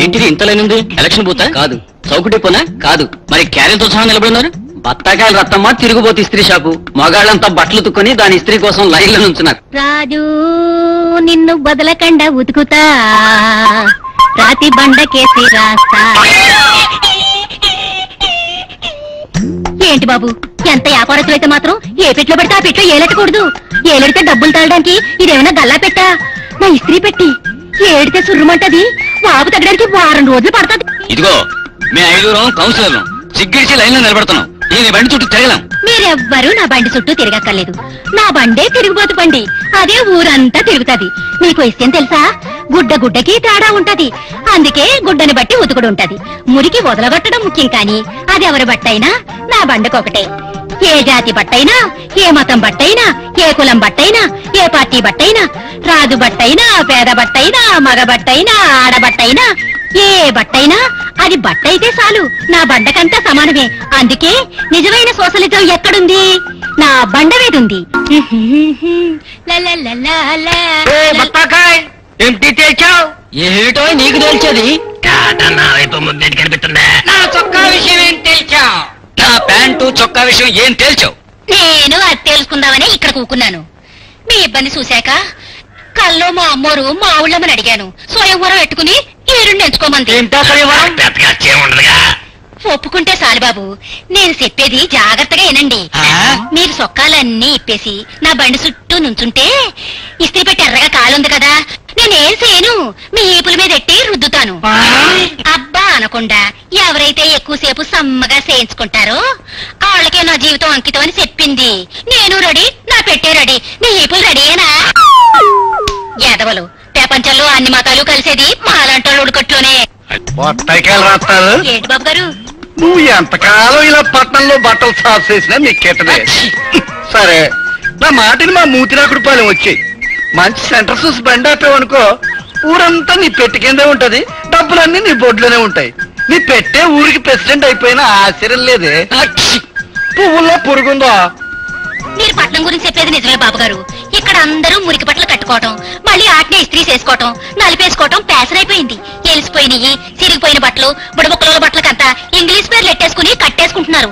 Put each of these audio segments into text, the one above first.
ఏంటిది ఇంతలేనుంది? ఎలక్షన్ బూతా కాదు, చౌకుటి పోనా కాదు, మరి క్యారెల్తో సహా నిలబడినారు. బత్తాకాయలు రత్తమ్మ తిరుగుబోతు ఇస్త్రీ షాపు. మగాళ్ళంతా బట్టలు తుక్కొని దాని ఇస్త్రీ కోసం లైన్లో నుంచున్నారు. రాజు నిన్ను బదలకండ ఉతుకుతా, రాతి బండకేసి రాస్తా. ఏంటి బాబు, ఎంత వ్యాపారస్తులైతే మాత్రం ఏ పెట్లో పెడితే ఆ పెట్లో ఏలెట్టకూడదు. ఏలెడితే డబ్బులు తాగడానికి ఇదేమన్నా గల్లా పెట్టా? నా ఇస్త్రీ పెట్టి ఏడితే సుర్రుమంటది, వాపు తగ్గడానికి వారం రోజులు పడుతుంది. ఇదిగో మే 5 కౌన్సిలర్లు సిగ్గిడిచి లైన్లో నిలబడుతున్నాం. ఈ బండి చుట్టూ తిరగలేం. మీరెవ్వరూ నా బండి చుట్టూ తిరగక్కర్లేదు. నా బండే తిరిగిపోతు బండి, అదే ఊరంతా తిరుగుతుంది. మీకు విషయం తెలుసా? గుడ్డకి తేడా ఉంటది. అందుకే గుడ్డని బట్టి ఉతుకుడు ఉంటది. మురికి వదలగొట్టడం ముఖ్యం, కానీ అది ఎవరి బట్టైనా నా బండకొకటే. ఏ జాతి బట్టైనా, ఏ మతం బట్టైనా, ఏ కులం బట్టైనా, ఏ పార్టీ బట్టైనా, రాజు బట్టైనా, పేద బట్టైనా, మగ బట్టైనా, ఆడబట్టైనా, ఏ బట్టైనా అది బట్టయితే చాలు, నా బండకంతా సమానమే. అందుకే నిజమైన సోషలిజం ఎక్కడుంది? నా బండ మీద ఉంది. ఏమిటో నీకు తెలిసేది? నా చొక్కా విషయం ఏం తేల్చావు? నా ప్యాంటు చొక్కా విషయం ఏం తేల్చావు? నేను అది తెలుసుకుందామని ఇక్కడ కూకున్నాను. మీ ఇబ్బంది చూశాక కల్లో మా అమ్మోరు మా ఊళ్ళమని అడిగాను. స్వయంవరం పెట్టుకుని ఏరుని ఎంచుకోమంది. ఒప్పుకుంటే సాలిబాబు, నేను చెప్పేది జాగ్రత్తగా వినండి. మీరు సొక్కాలన్నీ ఇప్పేసి నా బండి చుట్టూ నుంచుంటే ఇస్త్రీ పెట్టి ఎర్రగా కాలుంది కదా, నేనేం చేయను, మీ ఈపుల మీద ఎట్టి రుద్దుతాను. అబ్బా అనకుండా ఎవరైతే ఎక్కువసేపు సమ్మగా చేయించుకుంటారో వాళ్ళకే నా జీవితం అంకితం అని చెప్పింది. నేను రెడీ, నా పెట్టే రెడీ, నీ ఈపులు రెడీయేనా? యాదవలు ప్రపంచంలో అన్ని మతాలు కలిసేది మాలాంటి ఉడుకట్లోనే. ఏంటి బాబు గారు, నువ్వు ఎంతకాలం ఇలా పట్టణంలో బట్టలు సాఫ్ చేసినా నీకెట్టదే. సరే, నా మాటని మా మూతిరాకుడిపాలెం వచ్చాయి. మంచి సెంటర్ చూసి బండి ఆపావనుకో, ఊరంతా నీ పెట్టి కిందే ఉంటది, డబ్బులన్నీ నీ బొడ్లోనే ఉంటాయి. నీ పెట్టే ఊరికి ప్రెసిడెంట్ అయిపోయినా ఆశ్చర్యం లేదే. పువ్వుల్లో పురుగుందా? మీరు పట్నం గురించి చెప్పేది నిజమే బాబు గారు. ఇక్కడ అందరూ మురికి బట్టలు కట్టుకోవటం, మళ్ళీ ఆటనే ఇస్త్రీ చేసుకోవటం, నలిపేసుకోవటం పేసరైపోయింది. ఎలిసిపోయినవి, చిరిగిపోయిన బట్టలు, బుడబుక్కల బట్టలకంతా ఇంగ్లీష్ పేర్లు ఎట్టేసుకుని కట్టేసుకుంటున్నారు.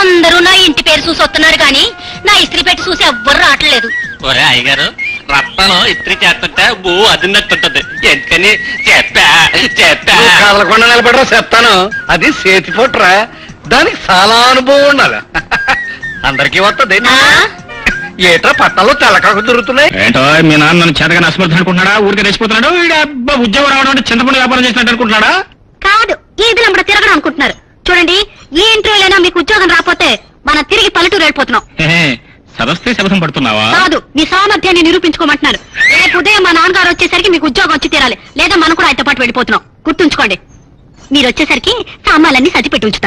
అందరూ నా ఇంటి పేరు చూసి వస్తున్నారు, కానీ నా ఇస్త్రీ పెట్టి చూసి ఎవ్వరు రావట్లేదు. ఒరే అయ్యగారు, రత్నం ఇస్త్రీ చేస్తుంటే బూ అదిన్నట్టుంటది. ఎందుకని కదలకుండా నిలబడరా చెప్తాను. అది చేతి పొట్రా, దానికి చాలా అనుభవం ఉండాలి. అందరికీ వస్తుంది. ఏట్రా పట్టణంలో తెల్లకాకు దొరుకుతున్నాయి. ఏంటో మీ నాన్న చేతగా నష్టపడుతుంది అనుకుంటున్నాడా? ఊరికి రెచ్చిపోతున్నాడు. ఉద్యోగం రావడం అంటే చింతపండు వ్యాపారం చేసినట్టు అనుకుంటున్నాడా? కాదు, ఈదులు అమ్మడ తిరగడం అనుకుంటున్నారు. చూడండి, ఈ ఇంటర్వ్యూలైనా మీకు ఉద్యోగం రాకపోతే మనం తిరిగి పల్లెటూరు వెళ్ళిపోతున్నాం. సరస్తే శబదం పడుతున్నావా? కాదు, మీ సామర్థ్యాన్ని నిరూపించుకోమంటున్నారు. రేపు ఉదయం మా నాన్నగారు వచ్చేసరికి మీకు ఉద్యోగం వచ్చి తీరాలి, లేదా మనం కూడా ఆయనతో పాటు వెళ్ళిపోతున్నాం. గుర్తుంచుకోండి. మీరు వచ్చేసరికి సామాన్లన్నీ సర్ది పెట్టి ఉంచుతాను.